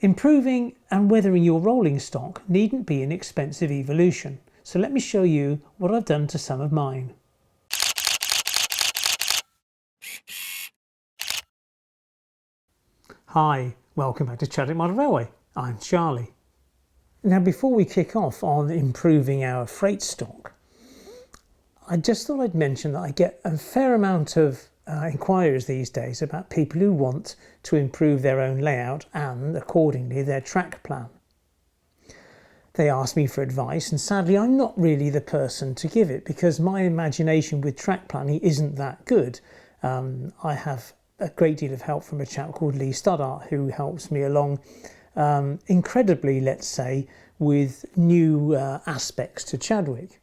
Improving and weathering your rolling stock needn't be an expensive evolution, so let me show you what I've done to some of mine. Hi, welcome back to Chadwick Model Railway. I'm Charlie. Now, before we kick off on improving our freight stock, I just thought I'd mention that I get a fair amount of inquiries these days about people who want to improve their own layout and, accordingly, their track plan. They ask me for advice, and sadly I'm not really the person to give it because my imagination with track planning isn't that good. I have a great deal of help from a chap called Lee Stoddart who helps me along incredibly, let's say, with new aspects to Chadwick.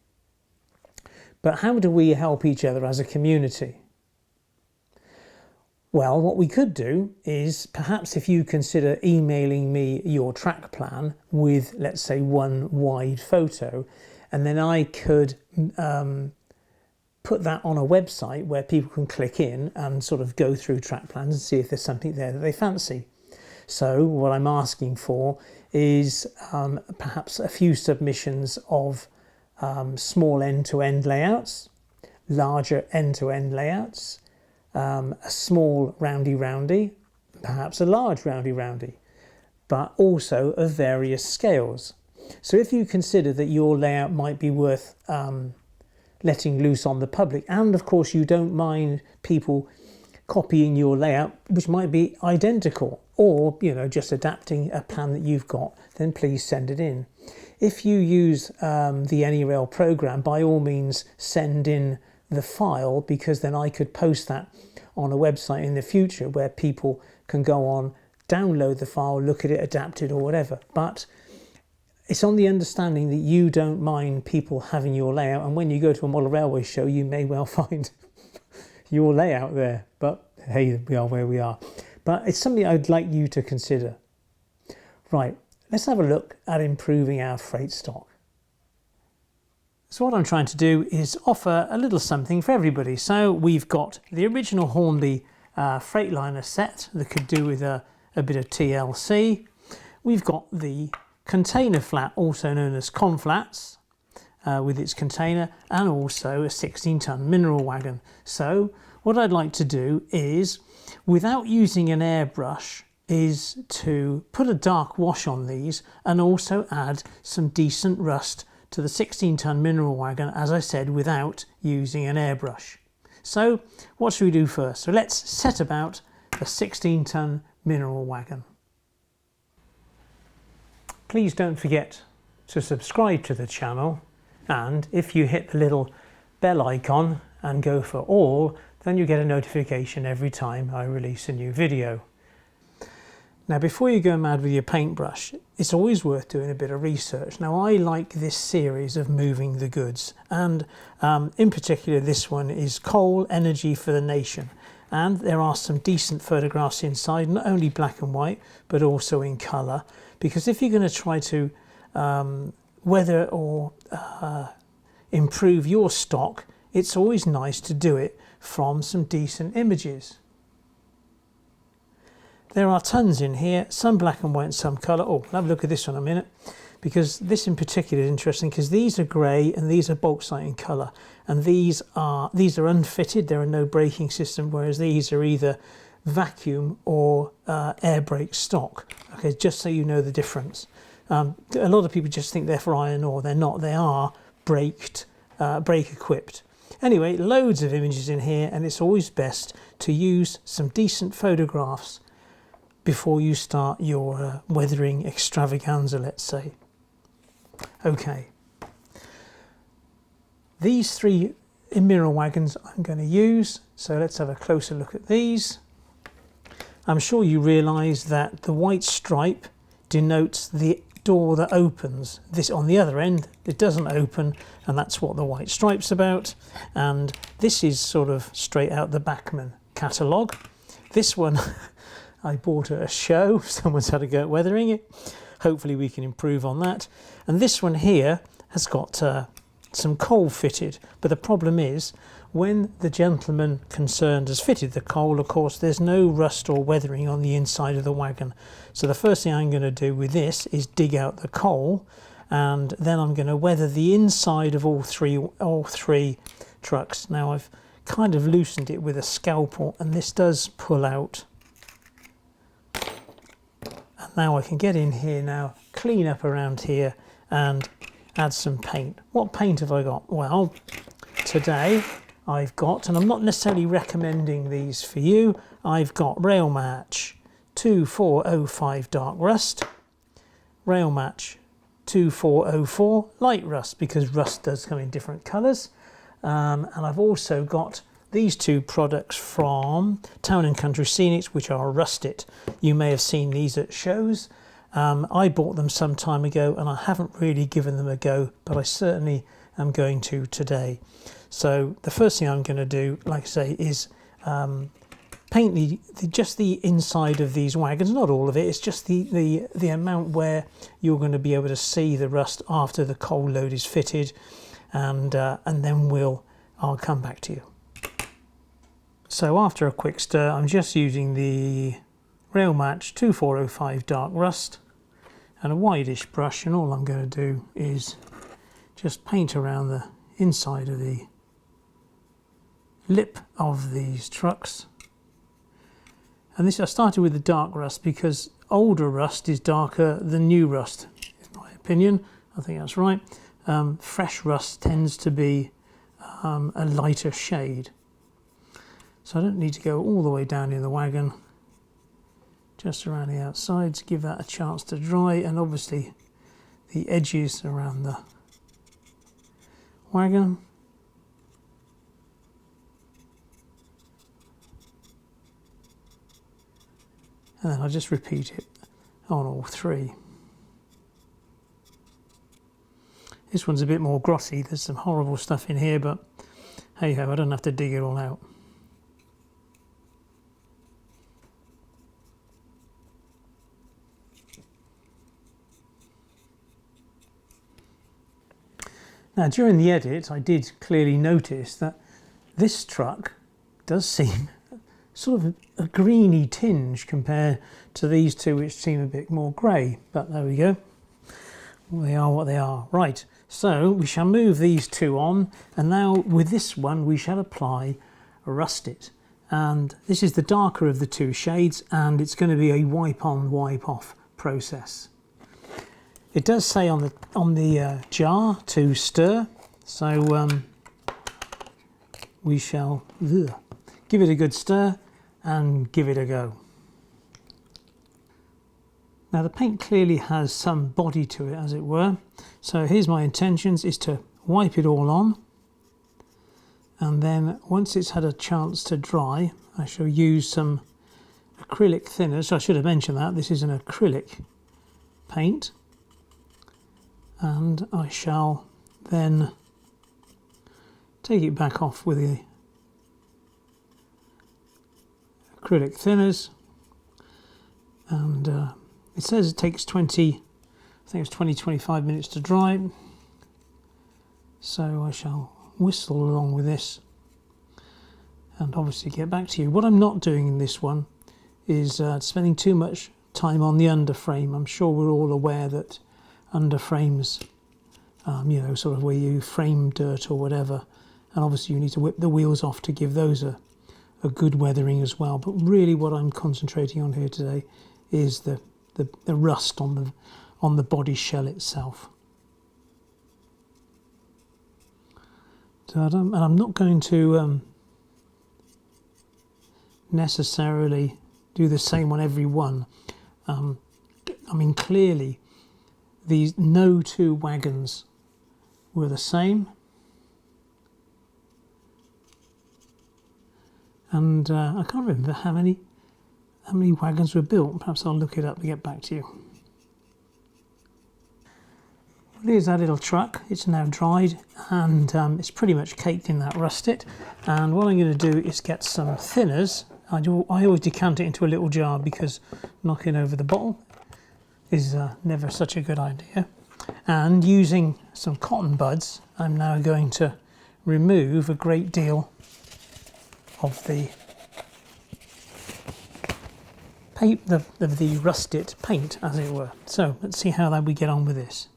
But how do we help each other as a community? Well, what we could do is perhaps if you consider emailing me your track plan with, let's say, one wide photo, and then I could put that on a website where people can click in and sort of go through track plans and see if there's something there that they fancy. So what I'm asking for is perhaps a few submissions of small end-to-end layouts, larger end-to-end layouts, a small roundy, perhaps a large roundy, but also of various scales. So if you consider that your layout might be worth letting loose on the public, and of course you don't mind people copying your layout, which might be identical, or just adapting a plan that you've got, then please send it in. If you use the AnyRail program, by all means send in the file, because then I could post that on a website in the future where people can go on, download the file, look at it, adapt it or whatever. But it's on the understanding that you don't mind people having your layout, and when you go to a model railway show you may well find your layout there, but hey, we are where we are. But it's something I'd like you to consider. Right, let's have a look at improving our freight stock. So what I'm trying to do is offer a little something for everybody. So we've got the original Hornby Freightliner set that could do with a bit of TLC. We've got the container flat, also known as conflats, with its container, and also a 16-ton mineral wagon. So what I'd like to do is, without using an airbrush, is to put a dark wash on these and also add some decent rust to the 16-ton mineral wagon, as I said, without using an airbrush. So what should we do first? So let's set about a 16-ton mineral wagon. Please don't forget to subscribe to the channel, and if you hit the little bell icon and go for all, then you get a notification every time I release a new video. Now, before you go mad with your paintbrush, it's always worth doing a bit of research. Now, I like this series of moving the goods, and in particular this one is Coal Energy for the Nation, and there are some decent photographs inside, not only black and white but also in colour, because if you're going to try to weather or improve your stock, it's always nice to do it from some decent images. There are tons in here, some black and white and some colour. Oh, have a look at this one in a minute, because this in particular is interesting because these are grey and these are bauxite in colour, and these are unfitted. There are no braking system, whereas these are either vacuum or air brake stock. Okay, just so you know the difference. A lot of people just think they're for iron ore. They're not. They are brake equipped. Anyway, loads of images in here, and it's always best to use some decent photographs before you start your weathering extravaganza, let's say. Okay, these three mineral wagons I'm going to use, so let's have a closer look at these. I'm sure you realise that the white stripe denotes the door that opens. This on the other end, it doesn't open, and that's what the white stripe's about. And this is sort of straight out the Bachmann catalogue. This one I bought at a show. Someone's had a go at weathering it. Hopefully we can improve on that. And this one here has got some coal fitted, but the problem is when the gentleman concerned has fitted the coal, of course, there's no rust or weathering on the inside of the wagon. So the first thing I'm going to do with this is dig out the coal, and then I'm going to weather the inside of all three trucks. Now I've kind of loosened it with a scalpel, and this does pull out. And now I can get in here now, clean up around here and add some paint. What paint have I got? Well, today I've got, and I'm not necessarily recommending these for you, I've got Rail Match 2405 Dark Rust, Rail Match 2404 Light Rust, because rust does come in different colours. And I've also got these two products from Town & Country Scenics, which are Rustic. You may have seen these at shows. I bought them some time ago and I haven't really given them a go, but I certainly am going to today. So the first thing I'm going to do, like I say, is paint just the inside of these wagons, not all of it, it's just the amount where you're going to be able to see the rust after the coal load is fitted, and then I'll come back to you. So after a quick stir, I'm just using the Rail Match 2405 Dark Rust and a wideish brush, and all I'm going to do is just paint around the inside of the lip of these trucks. And this, I started with the dark rust because older rust is darker than new rust, in my opinion. I think that's right. Fresh rust tends to be a lighter shade. So I don't need to go all the way down in the wagon, just around the outside to give that a chance to dry, and obviously the edges around the wagon. And then I just repeat it on all three. This one's a bit more glossy, there's some horrible stuff in here, but hey ho, I don't have to dig it all out. Now during the edit I did clearly notice that this truck does seem sort of a greeny tinge compared to these two, which seem a bit more grey, but there we go. They are what they are. Right, so we shall move these two on, and now with this one we shall apply Rustic. And this is the darker of the two shades, and it's going to be a wipe on, wipe off process. It does say on the jar to stir, so we shall give it a good stir and give it a go. Now the paint clearly has some body to it, as it were, so here's my intentions, is to wipe it all on, and then once it's had a chance to dry I shall use some acrylic thinners. So I should have mentioned that this is an acrylic paint, and I shall then take it back off with the acrylic thinners, and it says it takes 20-25 minutes to dry, so I shall whistle along with this and obviously get back to you. What I'm not doing in this one is spending too much time on the underframe. I'm sure we're all aware that underframes, you know, sort of where you frame dirt or whatever, and obviously you need to whip the wheels off to give those a good weathering as well. But really what I'm concentrating on here today is the rust on the body shell itself. And I'm not going to necessarily do the same on every one. I mean, clearly these no two wagons were the same, and I can't remember how many wagons were built. Perhaps I'll look it up and get back to you. Here's our little truck. It's now dried, and it's pretty much caked in that Rustic. And what I'm going to do is get some thinners. I always decant it into a little jar because knocking over the bottle is never such a good idea. And using some cotton buds, I'm now going to remove a great deal of the paint, the rusted paint, as it were. So let's see how we get on with this.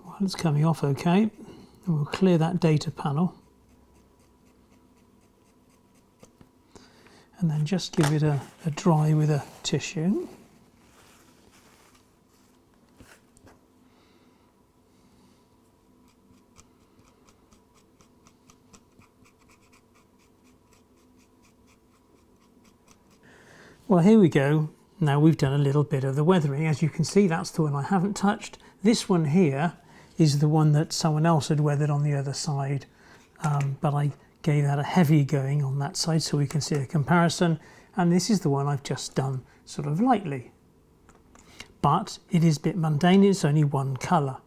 Well, it's coming off okay, and we'll clear that data panel. And then just give it a dry with a tissue. Well, here we go. Now we've done a little bit of the weathering. As you can see, that's the one I haven't touched. This one here is the one that someone else had weathered on the other side, but I gave that a heavy going on that side so we can see a comparison, and this is the one I've just done sort of lightly. But it is a bit mundane, it's only one colour.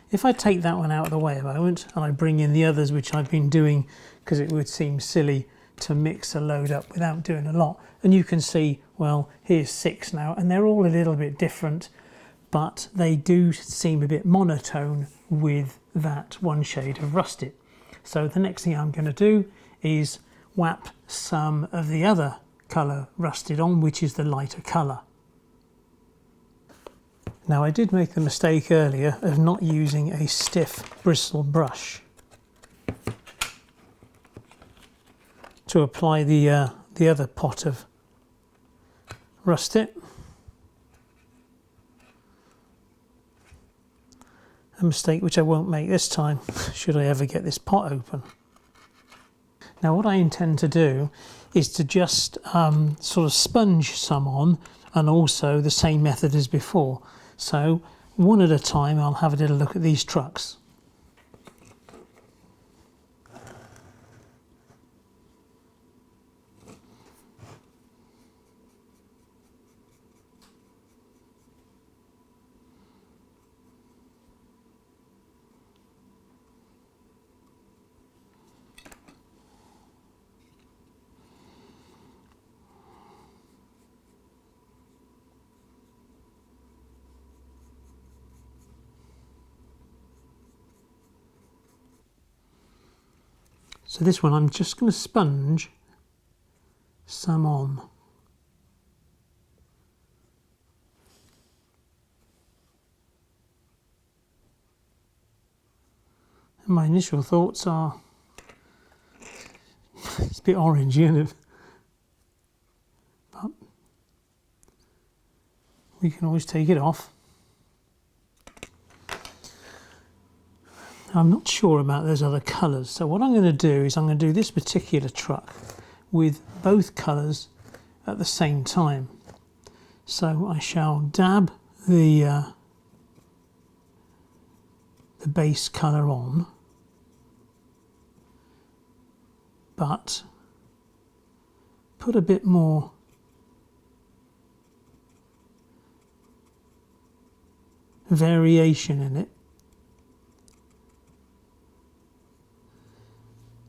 If I take that one out of the way a moment and I bring in the others, which I've been doing because it would seem silly to mix a load up without doing a lot, and you can see, well, here's 6 now, and they're all a little bit different, but they do seem a bit monotone with that one shade of rusted. So the next thing I'm going to do is whap some of the other colour rusted on, which is the lighter colour. Now I did make the mistake earlier of not using a stiff bristle brush to apply the other pot of rusted. A mistake which I won't make this time, should I ever get this pot open. Now what I intend to do is to just sort of sponge some on, and also the same method as before. So one at a time I'll have a little look at these trucks. So this one I'm just going to sponge some on. And my initial thoughts are, it's a bit orange, isn't it? But we can always take it off. I'm not sure about those other colours, so what I'm going to do is I'm going to do this particular truck with both colours at the same time. So I shall dab the base colour on, but put a bit more variation in it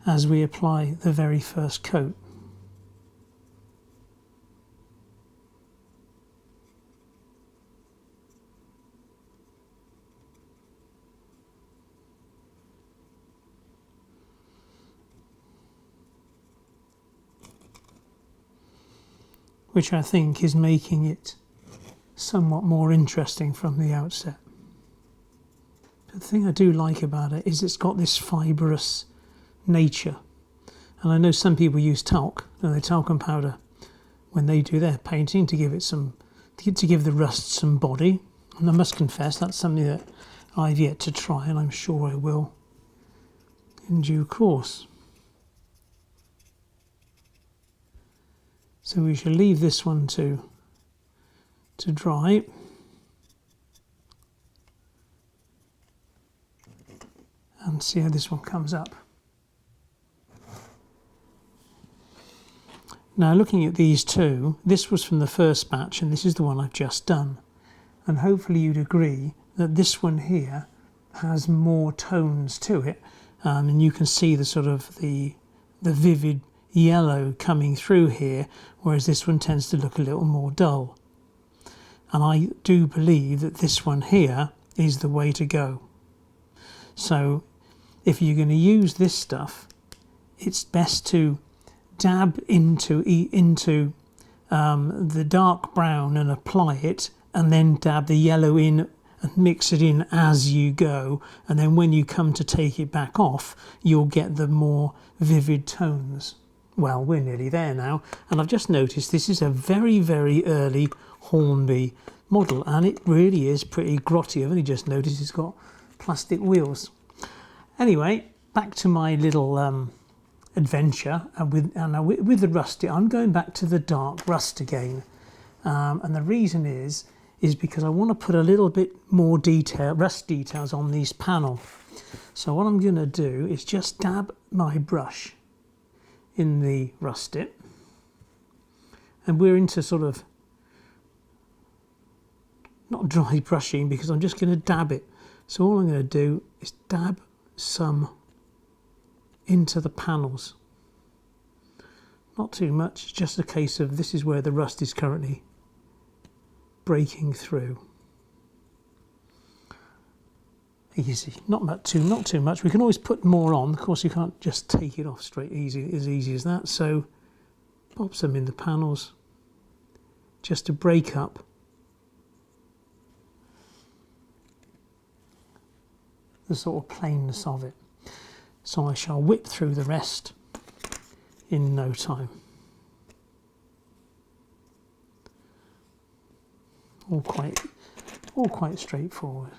as we apply the very first coat. Which I think is making it somewhat more interesting from the outset. The thing I do like about it is it's got this fibrous nature, and I know some people use talc, talcum powder, when they do their painting to give it some, to give the rust some body, and I must confess that's something that I've yet to try, and I'm sure I will in due course. So we shall leave this one to dry. And see how this one comes up. Now looking at these two, this was from the first batch and this is the one I've just done. and hopefully you'd agree that this one here has more tones to it, and you can see the sort of the vivid yellow coming through here, whereas this one tends to look a little more dull. And I do believe that this one here is the way to go. So if you're going to use this stuff, it's best to dab into the dark brown and apply it, and then dab the yellow in and mix it in as you go, and then when you come to take it back off, you'll get the more vivid tones. Well, we're nearly there now, and I've just noticed this is a very, very early Hornby model, and it really is pretty grotty. I've only just noticed it's got plastic wheels. Anyway, back to my little adventure with the Rustic. I'm going back to the dark rust again, and the reason is because I want to put a little bit more rust details on these panel. So what I'm going to do is just dab my brush in the Rustic, and we're into sort of not dry brushing because I'm just going to dab it. So all I'm going to do is dab some into the panels. Not too much, it's just a case of this is where the rust is currently breaking through. Easy, not too much. We can always put more on. Of course, you can't just take it off as easy as that. So pop some in the panels just to break up the sort of plainness of it. So I shall whip through the rest in no time. All quite straightforward.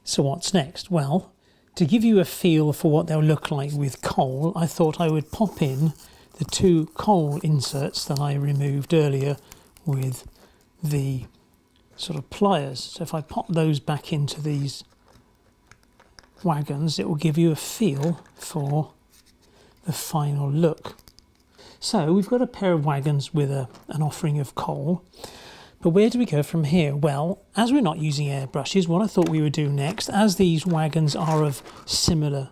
So what's next? Well, to give you a feel for what they'll look like with coal, I thought I would pop in the two coal inserts that I removed earlier with the sort of pliers. So if I pop those back into these wagons, it will give you a feel for the final look. So we've got a pair of wagons with an offering of coal, but where do we go from here? Well, as we're not using airbrushes, what I thought we would do next, as these wagons are of similar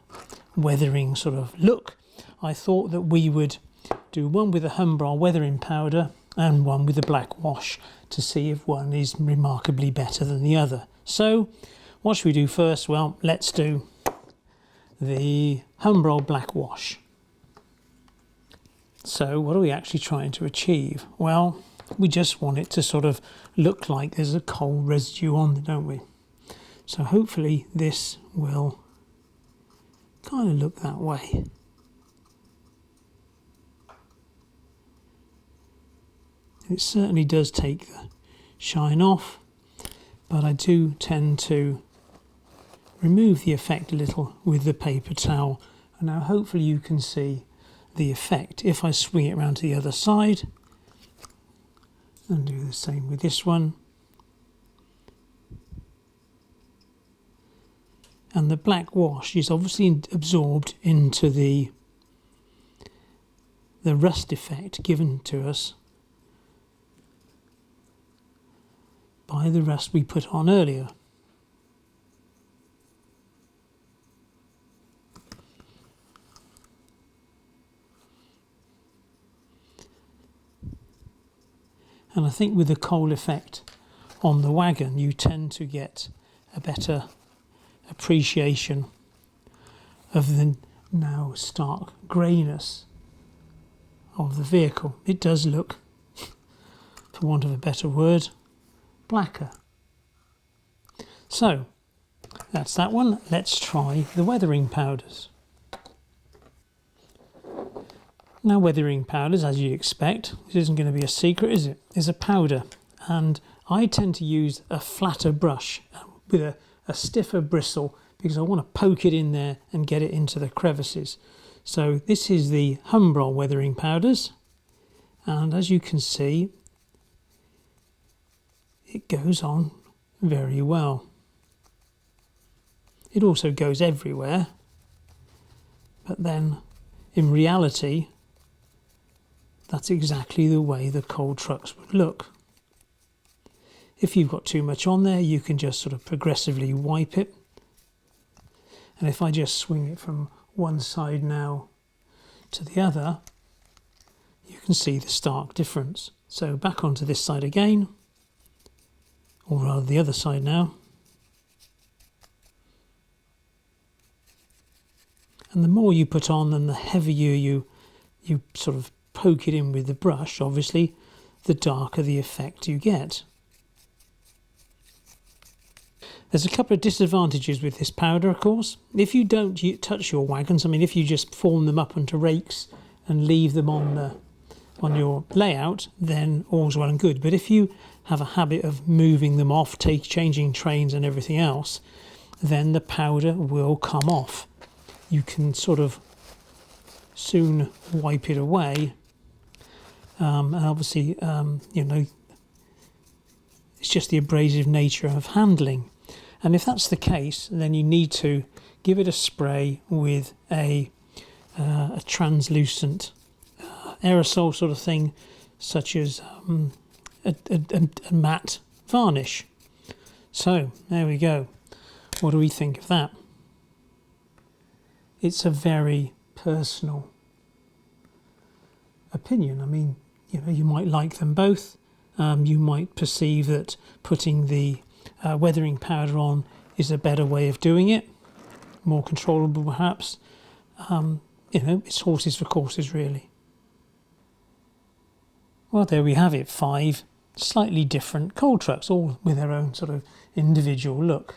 weathering sort of look, I thought that we would do one with a Humbrol weathering powder and one with a black wash to see if one is remarkably better than the other. So what should we do first? Well, let's do the Humbrol black wash. So what are we actually trying to achieve? Well, we just want it to sort of look like there's a coal residue on there, don't we? So hopefully this will kind of look that way. It certainly does take the shine off, but I do tend to remove the effect a little with the paper towel. And now hopefully you can see the effect if I swing it around to the other side and do the same with this one. And the black wash is obviously absorbed into the rust effect given to us by the rust we put on earlier. And I think with the coal effect on the wagon, you tend to get a better appreciation of the now stark greyness of the vehicle. It does look, for want of a better word, blacker. So that's that one. Let's try the weathering powders. Now, weathering powders, as you'd expect, this isn't going to be a secret, is it? Is a powder, and I tend to use a flatter brush with a stiffer bristle because I want to poke it in there and get it into the crevices. So this is the Humbrol weathering powders, and as you can see, it goes on very well. It also goes everywhere, but then in reality that's exactly the way the coal trucks would look. If you've got too much on there, you can just sort of progressively wipe it. And if I just swing it from one side now to the other, you can see the stark difference. So back onto this side again, or rather the other side now. And the more you put on and the heavier you sort of poke it in with the brush, obviously, the darker the effect you get. There's a couple of disadvantages with this powder, of course. If you don't touch your wagons, I mean, if you just form them up onto rakes and leave them on your layout, then all's well and good. But if you have a habit of moving them off, changing trains and everything else, then the powder will come off. You can sort of soon wipe it away. And obviously, you know, it's just the abrasive nature of handling. And if that's the case, then you need to give it a spray with a translucent aerosol sort of thing, such as a matte varnish. So there we go. What do we think of that? It's a very personal opinion. I mean, you know, you might like them both. You might perceive that putting the weathering powder on is a better way of doing it, more controllable perhaps. You know, it's horses for courses, really. Well, there we have it, 5 slightly different coal trucks, all with their own sort of individual look.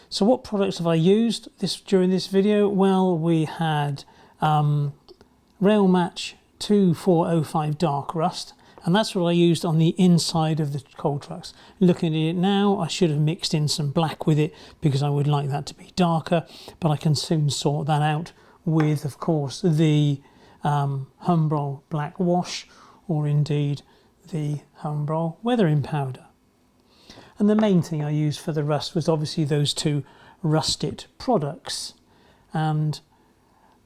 So what products have I used during this video? Well, we had Rail Match 2405 Dark Rust, and that's what I used on the inside of the coal trucks. Looking at it now, I should have mixed in some black with it because I would like that to be darker, but I can soon sort that out with, of course, the Humbrol Black Wash, or indeed the Humbrol Weathering Powder. And the main thing I used for the rust was obviously those 2 Rustic products. And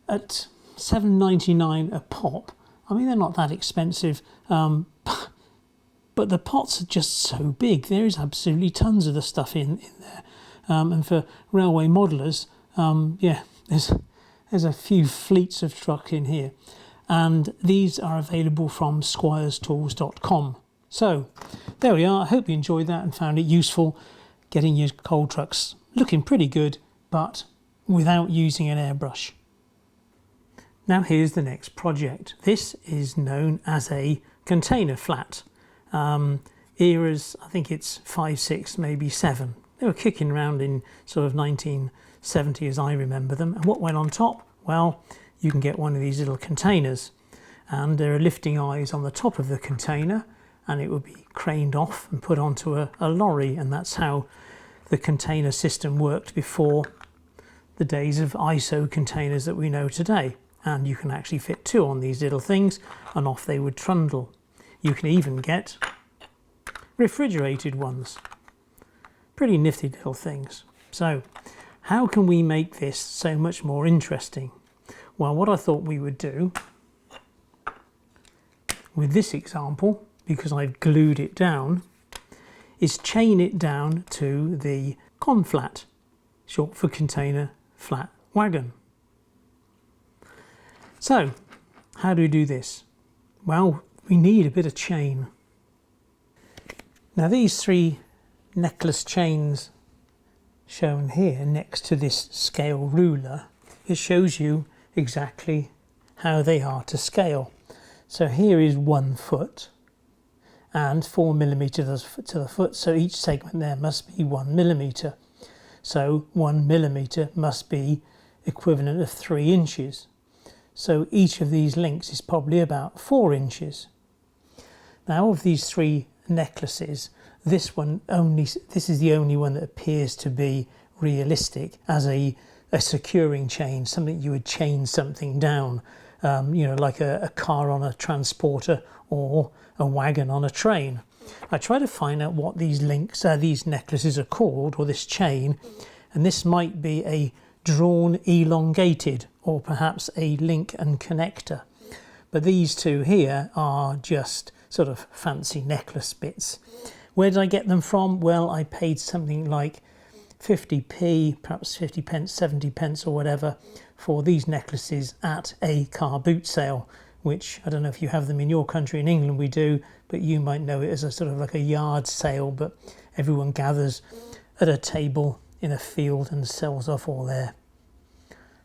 at $7.99 a pop, I mean, they're not that expensive, but the pots are just so big. There is absolutely tons of the stuff in there. And for railway modelers, yeah, there's a few fleets of truck in here. And these are available from squirestools.com. So there we are. I hope you enjoyed that and found it useful, getting your coal trucks looking pretty good, but without using an airbrush. Now here's the next project. This is known as a container flat. Eras, I think it's 5, 6, maybe 7. They were kicking around in sort of 1970 as I remember them. And what went on top? Well, you can get one of these little containers, and there are lifting eyes on the top of the container, and it would be craned off and put onto a lorry, and that's how the container system worked before the days of ISO containers that we know today. And you can actually fit 2 on these little things, and off they would trundle. You can even get refrigerated ones. Pretty nifty little things. So how can we make this so much more interesting? Well, what I thought we would do with this example, because I've glued it down, is chain it down to the conflat, short for container flat wagon. So how do we do this? Well, we need a bit of chain. Now these 3 necklace chains shown here next to this scale ruler, it shows you exactly how they are to scale. So here is 1 foot and 4 millimeters to the foot, so each segment there must be 1 millimeter. So 1 millimeter must be equivalent of 3 inches. So each of these links is probably about 4 inches. Now of these 3 necklaces, this is the only one that appears to be realistic as a securing chain, something you would chain something down, you know, like a car on a transporter or a wagon on a train. I try to find out what these links, these necklaces are called, or this chain, and this might be a drawn elongated, or perhaps a link and connector. but these two here are just sort of fancy necklace bits. Where did I get them from? Well, I paid something like 50p, perhaps 50 pence, 70 pence or whatever for these necklaces at a car boot sale, which I don't know if you have them in your country. In England we do, but you might know it as a sort of like a yard sale, but everyone gathers at a table in a field and sells off all their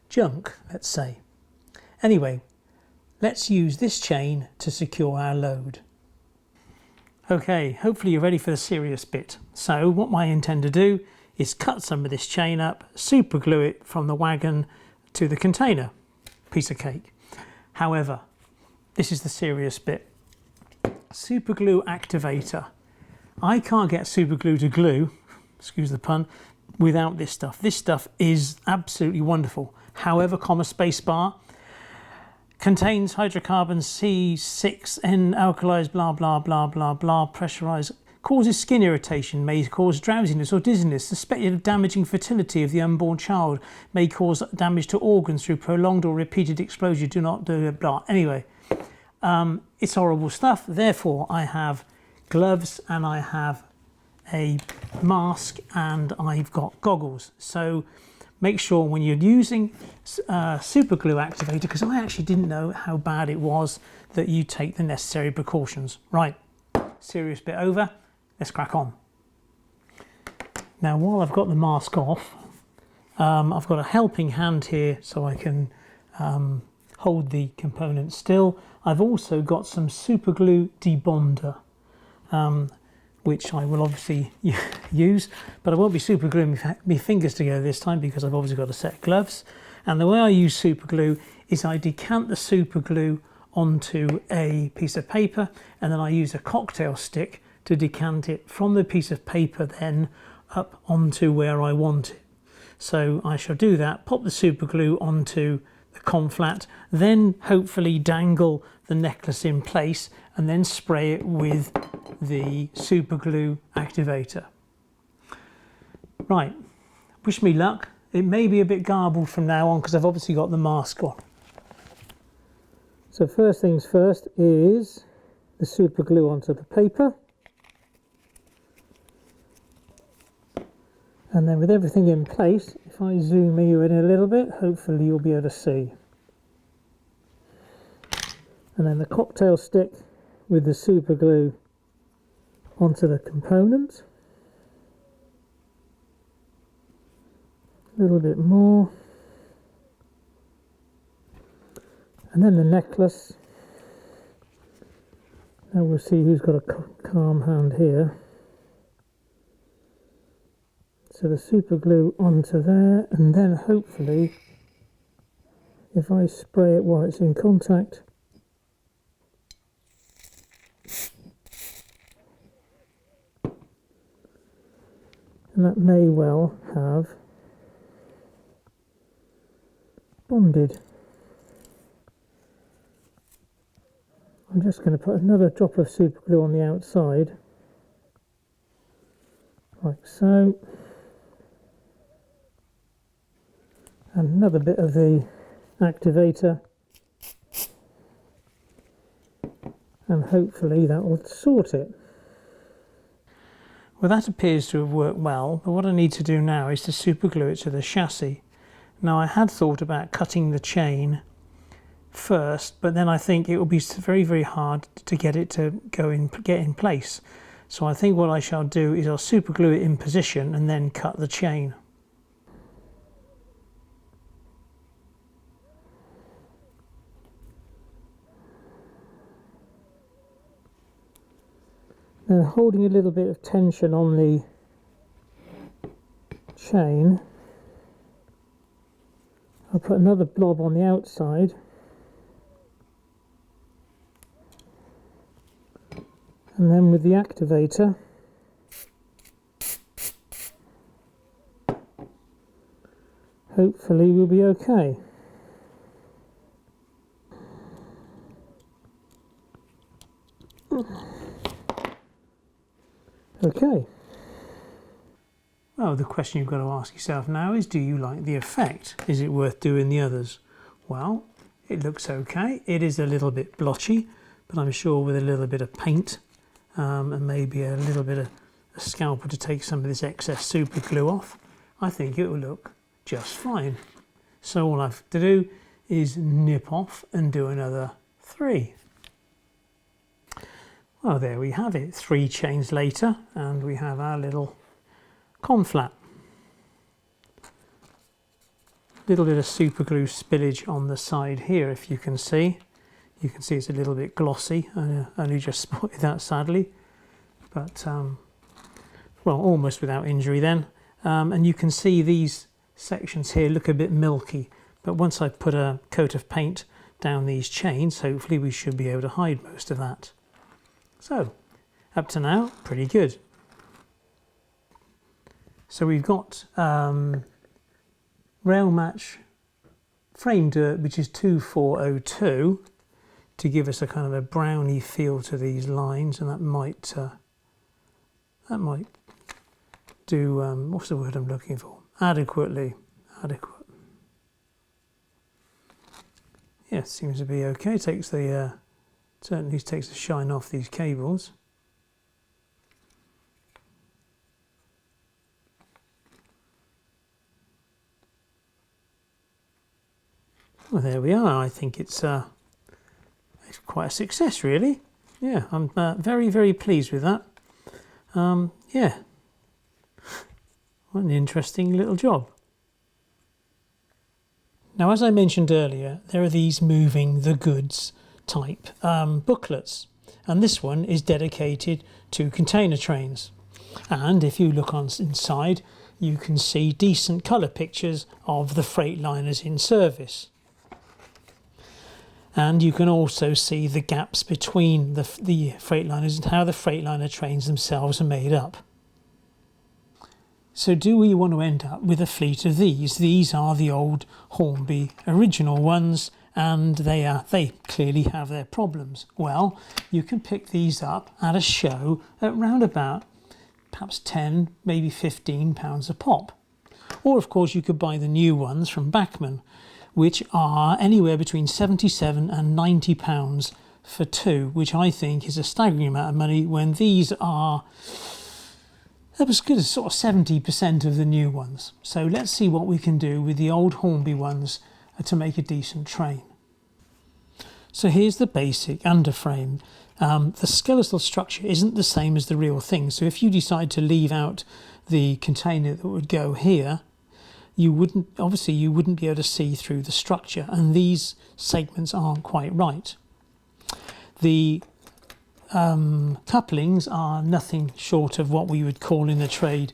junk, let's say. Anyway, let's use this chain to secure our load. Okay, hopefully you're ready for the serious bit. So what I intend to do is cut some of this chain up, super glue it from the wagon to the container. Piece of cake. However, this is the serious bit. Super glue activator. I can't get super glue to glue, excuse the pun, without this stuff. This stuff is absolutely wonderful. However, spacebar, contains hydrocarbons C6N alkalized blah blah blah blah blah, pressurized, causes skin irritation, may cause drowsiness or dizziness, suspected of damaging fertility of the unborn child, may cause damage to organs through prolonged or repeated exposure, do not do blah. Anyway, it's horrible stuff. Therefore I have gloves and I have a mask and I've got goggles. So make sure when you're using super glue activator, because I actually didn't know how bad it was, that you take the necessary precautions. Right, serious bit over, let's crack on. Now while I've got the mask off, I've got a helping hand here so I can hold the component still. I've also got some super glue debonder, which I will obviously use, but I won't be super gluing my fingers together this time because I've obviously got a set of gloves. And the way I use super glue is I decant the super glue onto a piece of paper, and then I use a cocktail stick to decant it from the piece of paper then up onto where I want it. So I shall do that, pop the super glue onto the conflat, then hopefully dangle the necklace in place and then spray it with the super glue activator. Right, wish me luck. It may be a bit garbled from now on because I've obviously got the mask on. So first things first is the super glue onto the paper. And then with everything in place, if I zoom you in a little bit, hopefully you'll be able to see. And then the cocktail stick with the super glue onto the component. A little bit more. And then the necklace. Now we'll see who's got a calm hand here. So the super glue onto there, and then hopefully if I spray it while it's in contact, and that may well have bonded. I'm just going to put another drop of super glue on the outside, like so, and another bit of the activator, and hopefully that will sort it. Well, that appears to have worked well, but what I need to do now is to super glue it to the chassis. Now I had thought about cutting the chain first, but then I think it will be very, very hard to get it to get in place. So I think what I shall do is I'll super glue it in position and then cut the chain. Now holding a little bit of tension on the chain, I'll put another blob on the outside, and then with the activator hopefully we'll be okay. Okay. Well, the question you've got to ask yourself now is, do you like the effect? Is it worth doing the others? Well, it looks okay. It is a little bit blotchy, but I'm sure with a little bit of paint and maybe a little bit of a scalpel to take some of this excess super glue off, I think it will look just fine. So all I have to do is nip off and do another 3. Well, there we have it, 3 chains later, and we have our little conflat. Little bit of super glue spillage on the side here, if you can see. You can see it's a little bit glossy. I only just spotted that, sadly, but well, almost without injury then. And you can see these sections here look a bit milky, but once I put a coat of paint down these chains, hopefully we should be able to hide most of that. So up to now, pretty good. So we've got rail match frame dirt, which is 2402, to give us a kind of a browny feel to these lines, and that might do what's the word I'm looking for? Adequate. Yeah, seems to be okay. Takes the certainly takes the shine off these cables. Well, there we are. I think it's quite a success, really. Yeah, I'm very, very pleased with that. Yeah, what an interesting little job. Now, as I mentioned earlier, there are these moving the goods type booklets, and this one is dedicated to container trains. And if you look on inside, you can see decent colour pictures of the Freightliners in service. And you can also see the gaps between the Freightliners and how the Freightliner trains themselves are made up. So do we want to end up with a fleet of these? These are the old Hornby original ones, and they clearly have their problems. Well, you can pick these up at a show at round about perhaps 10, maybe £15 a pop. Or of course you could buy the new ones from Bachmann, which are anywhere between £77 and £90 for 2, which I think is a staggering amount of money when these are as good as sort of 70% of the new ones. So let's see what we can do with the old Hornby ones to make a decent train. So here's the basic underframe. The skeletal structure isn't the same as the real thing, so if you decide to leave out the container that would go here, you wouldn't be able to see through the structure, and these segments aren't quite right. The couplings are nothing short of what we would call in the trade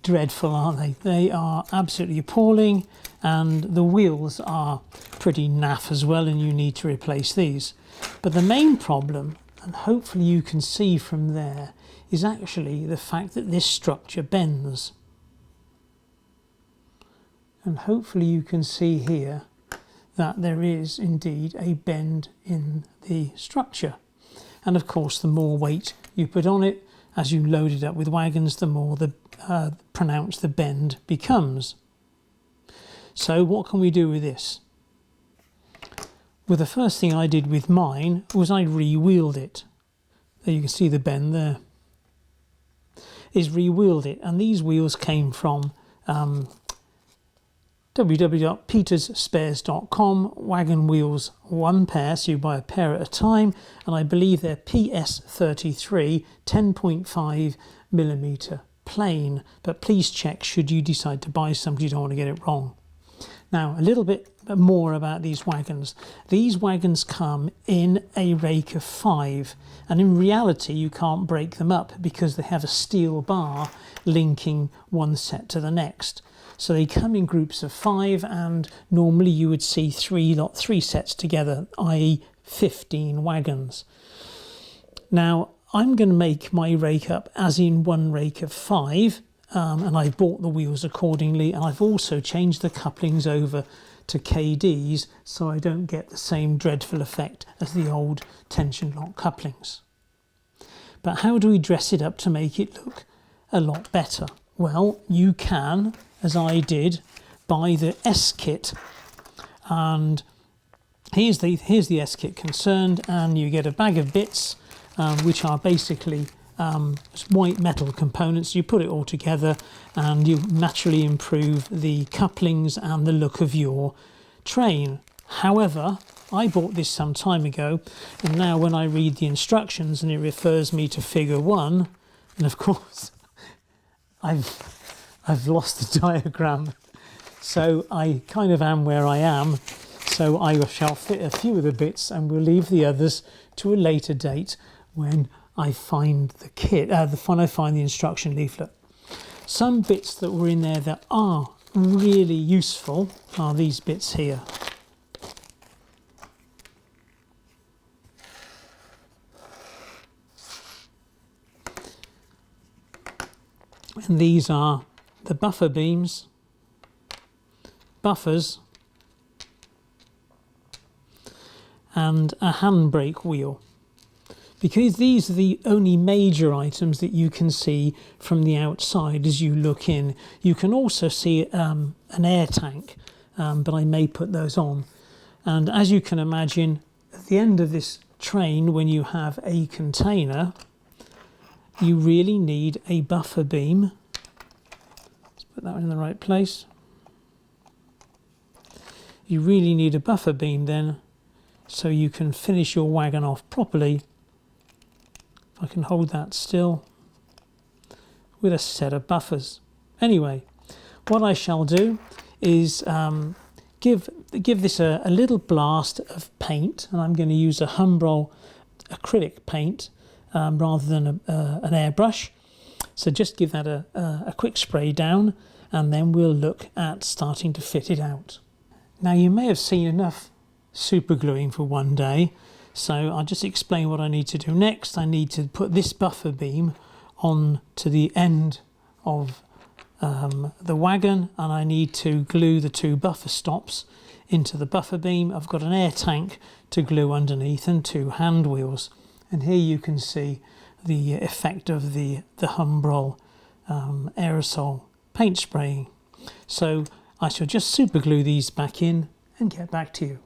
dreadful, aren't they? They are absolutely appalling, and the wheels are pretty naff as well, and you need to replace these. But the main problem, and hopefully you can see from there, is actually the fact that this structure bends. And hopefully you can see here that there is indeed a bend in the structure. And of course, the more weight you put on it, as you load it up with wagons, the more pronounced the bend becomes. So what can we do with this? Well, the first thing I did with mine was I re-wheeled it. There you can see the bend there. Is re-wheeled it, and these wheels came from www.petersspares.com, wagon wheels 1 pair, so you buy a pair at a time, and I believe they're PS33 10.5mm plain, but please check should you decide to buy some because you don't want to get it wrong. Now, a little bit more about these wagons. These wagons come in a rake of 5, and in reality you can't break them up because they have a steel bar linking one set to the next. So they come in groups of 5, and normally you would see three sets together, i.e. 15 wagons. Now, I'm going to make my rake up as in one rake of 5, and I've bought the wheels accordingly, and I've also changed the couplings over to KDs so I don't get the same dreadful effect as the old tension lock couplings. But how do we dress it up to make it look a lot better? Well, you can, as I did, buy the S kit, and here's the S-kit concerned, and you get a bag of bits which are basically white metal components. You put it all together and you naturally improve the couplings and the look of your train. However, I bought this some time ago, and now when I read the instructions and it refers me to figure 1, and of course I've lost the diagram, so I kind of am where I am. So I shall fit a few of the bits and we'll leave the others to a later date when I find the kit, when I find the instruction leaflet. Some bits that were in there that are really useful are these bits here. And these are the buffer beams, buffers, and a handbrake wheel. Because these are the only major items that you can see from the outside as you look in. You can also see an air tank, but I may put those on. And as you can imagine, at the end of this train, when you have a container, you really need a buffer beam. Let's put that one in the right place. You really need a buffer beam then, so you can finish your wagon off properly. If I can hold that still, with a set of buffers. Anyway, what I shall do is give this a little blast of paint, and I'm going to use a Humbrol acrylic paint rather than an airbrush. So just give that a quick spray down, and then we'll look at starting to fit it out. Now, you may have seen enough super gluing for one day, so I'll just explain what I need to do next. I need to put this buffer beam on to the end of the wagon, and I need to glue the 2 buffer stops into the buffer beam. I've got an air tank to glue underneath and 2 hand wheels, and here you can see the effect of the Humbrol aerosol paint spraying. So I shall just super glue these back in and get back to you.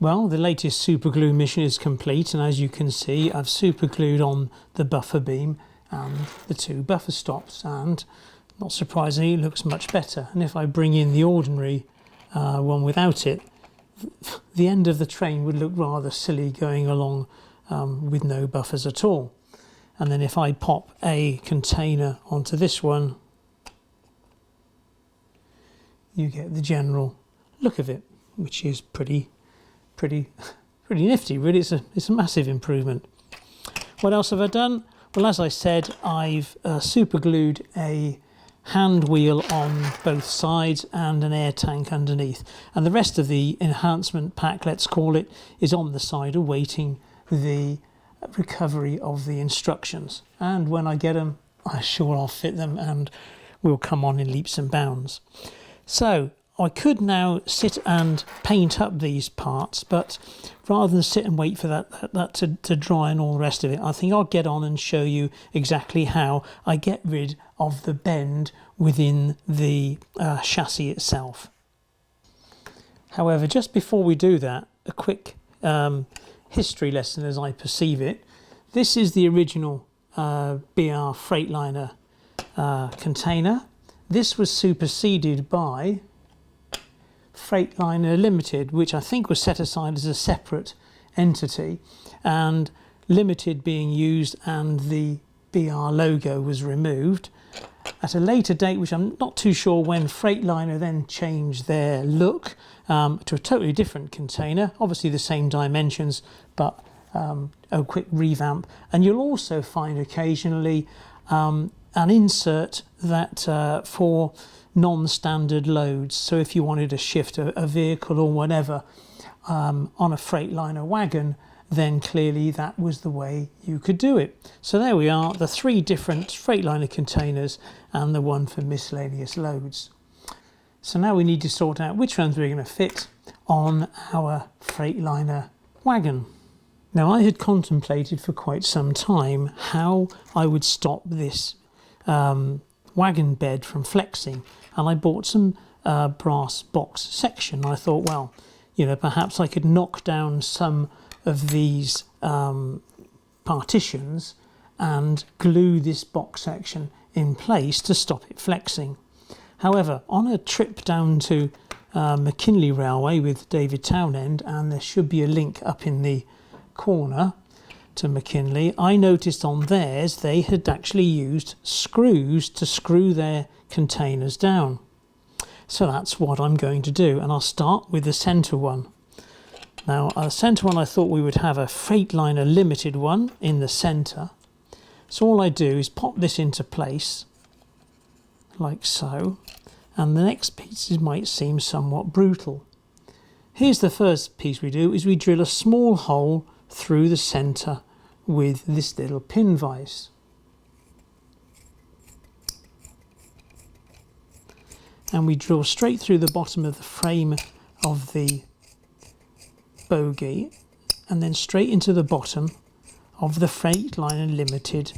Well, the latest super glue mission is complete, and as you can see, I've super glued on the buffer beam and the 2 buffer stops, and not surprisingly, it looks much better. And if I bring in the ordinary one without it, the end of the train would look rather silly going along with no buffers at all. And then if I pop a container onto this one, you get the general look of it, which is pretty nifty, really. It's a massive improvement. What else have I done? Well, as I said, I've super glued a hand wheel on both sides and an air tank underneath, and the rest of the enhancement pack, let's call it, is on the side awaiting the recovery of the instructions. And when I get them, I'm sure I'll fit them and we'll come on in leaps and bounds. So I could now sit and paint up these parts, but rather than sit and wait for that to dry and all the rest of it, I think I'll get on and show you exactly how I get rid of the bend within the chassis itself. However, just before we do that, a quick history lesson as I perceive it. This is the original BR Freightliner container. This was superseded by Freightliner Limited, which I think was set aside as a separate entity, and Limited being used and the BR logo was removed. At a later date, which I'm not too sure when, Freightliner then changed their look to a totally different container, obviously the same dimensions, but a quick revamp. And you'll also find occasionally an insert that for non-standard loads. So if you wanted to shift a vehicle or whatever on a Freightliner wagon, then clearly that was the way you could do it. So there we are, the 3 different Freightliner containers and the one for miscellaneous loads. So now we need to sort out which ones we're going to fit on our Freightliner wagon. Now, I had contemplated for quite some time how I would stop this wagon bed from flexing, and I bought some brass box section. I thought, well, you know, perhaps I could knock down some of these partitions and glue this box section in place to stop it flexing. However, on a trip down to McKinley Railway with David Townend, and there should be a link up in the corner to McKinley, I noticed on theirs they had actually used screws to screw their containers down. So that's what I'm going to do, and I'll start with the centre one. Now, the centre one, I thought we would have a Freightliner limited one in the centre. So all I do is pop this into place, like so, and the next pieces might seem somewhat brutal. Here's the first piece we do, is we drill a small hole through the centre with this little pin vise. And we drill straight through the bottom of the frame of the bogie and then straight into the bottom of the Freightliner Limited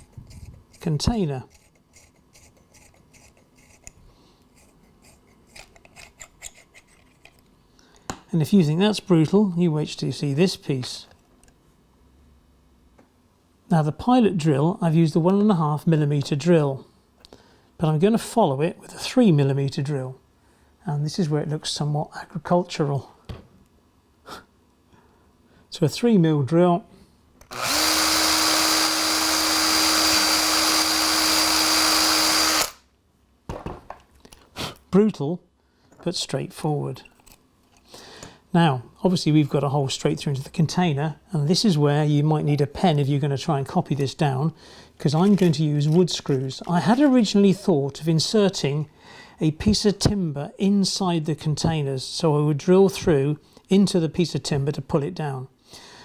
container. And if you think that's brutal, you wait till you see this piece. Now the pilot drill, I've used a 1.5mm drill, but I'm going to follow it with a 3mm drill. And this is where it looks somewhat agricultural. So a 3mm drill. Brutal, but straightforward. Now, obviously we've got a hole straight through into the container, and this is where you might need a pen if you're going to try and copy this down, because I'm going to use wood screws. I had originally thought of inserting a piece of timber inside the containers, so I would drill through into the piece of timber to pull it down.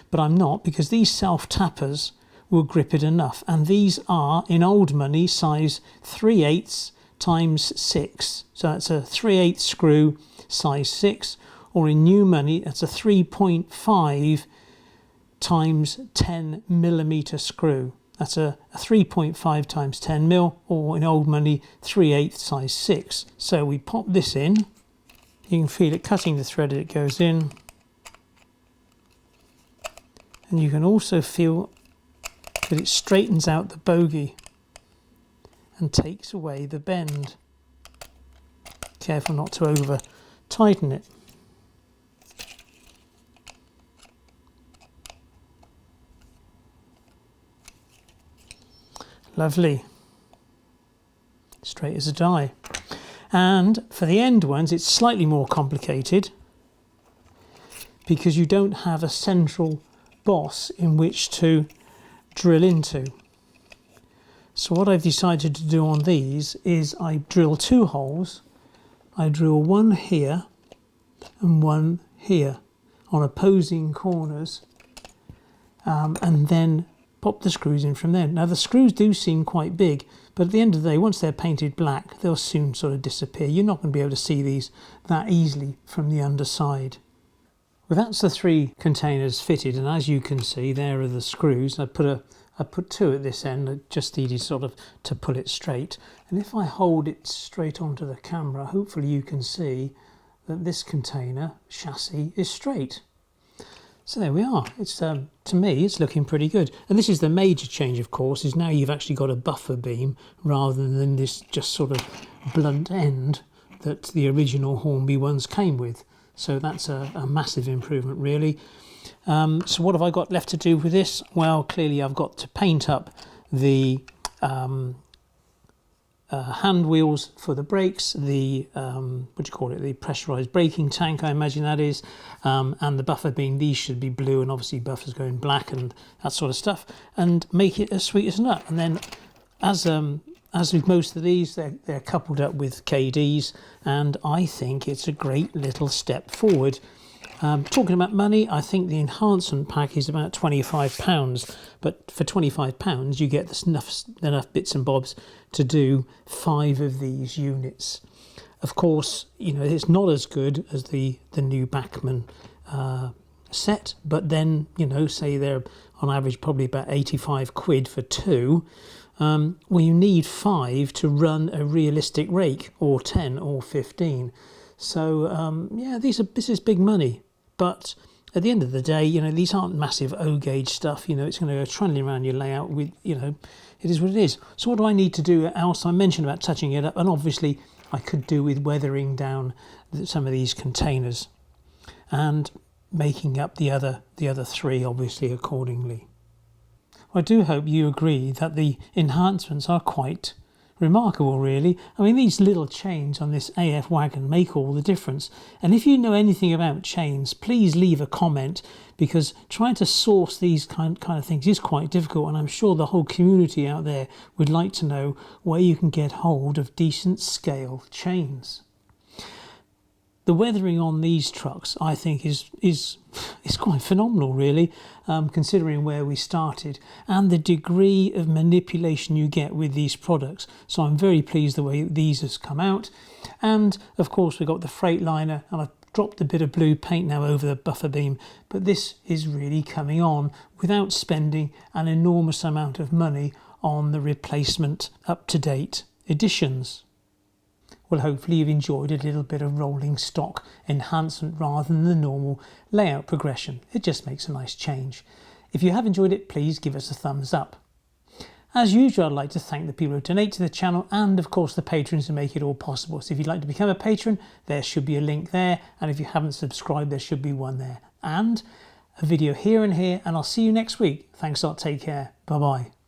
But I'm not, because these self-tappers will grip it enough, and these are, in old money, size 3/8 times 6. So that's a 3/8 screw, size 6, or in new money, that's a 3.5 times 10mm screw. That's a 3.5 times 10mm, or in old money, 3/8 size 6. So we pop this in. You can feel it cutting the thread as it goes in. And you can also feel that it straightens out the bogie and takes away the bend. Careful not to over tighten it. Lovely. Straight as a die. And for the end ones, it's slightly more complicated because you don't have a central boss in which to drill into. So what I've decided to do on these is I drill 2 holes. I drill one here and one here on opposing corners, and then pop the screws in from there. Now the screws do seem quite big, but at the end of the day, once they're painted black, they'll soon sort of disappear. You're not going to be able to see these that easily from the underside. Well, that's the 3 containers fitted, and as you can see, there are the screws. I put 2 at this end. I just needed sort of to pull it straight. And if I hold it straight onto the camera, hopefully you can see that this container chassis is straight. So there we are. It's to me, it's looking pretty good. And this is the major change, of course, is now you've actually got a buffer beam rather than this just sort of blunt end that the original Hornby ones came with. So that's a massive improvement, really. So what have I got left to do with this? Well, clearly I've got to paint up the hand wheels for the brakes, the the pressurized braking tank, I imagine that is, and the buffer beam. These should be blue, and obviously buffers going black and that sort of stuff, and make it as sweet as a nut. And then as with most of these, they're coupled up with KDs, and I think it's a great little step forward. Talking about money, I think the enhancement pack is about £25, but for £25 you get enough bits and bobs to do 5 of these units. Of course, you know, it's not as good as the new Bachmann set, but then, you know, say they're on average probably about 85 quid for 2. Well, you need 5 to run a realistic rake, or 10 or 15. So yeah, this is big money. But at the end of the day, you know, these aren't massive O-gauge stuff. You know, it's going to go trundling around your layout with, you know, it is what it is. So what do I need to do else? I mentioned about touching it up, and obviously I could do with weathering down some of these containers and making up the other three, obviously, accordingly. I do hope you agree that the enhancements are quite remarkable, really. I mean, these little chains on this AF wagon make all the difference. And if you know anything about chains, please leave a comment, because trying to source these kind of things is quite difficult, and I'm sure the whole community out there would like to know where you can get hold of decent scale chains. The weathering on these trucks, I think, is quite phenomenal, really, considering where we started and the degree of manipulation you get with these products. So I'm very pleased the way these has come out. And of course, we've got the Freightliner, and I've dropped a bit of blue paint now over the buffer beam, but this is really coming on without spending an enormous amount of money on the replacement up-to-date editions. Well, hopefully you've enjoyed a little bit of rolling stock enhancement rather than the normal layout progression. It just makes a nice change. If you have enjoyed it, please give us a thumbs up. As usual, I'd like to thank the people who donate to the channel and, of course, the patrons who make it all possible. So if you'd like to become a patron, there should be a link there. And if you haven't subscribed, there should be one there. And a video here and here. And I'll see you next week. Thanks a lot. Take care. Bye-bye.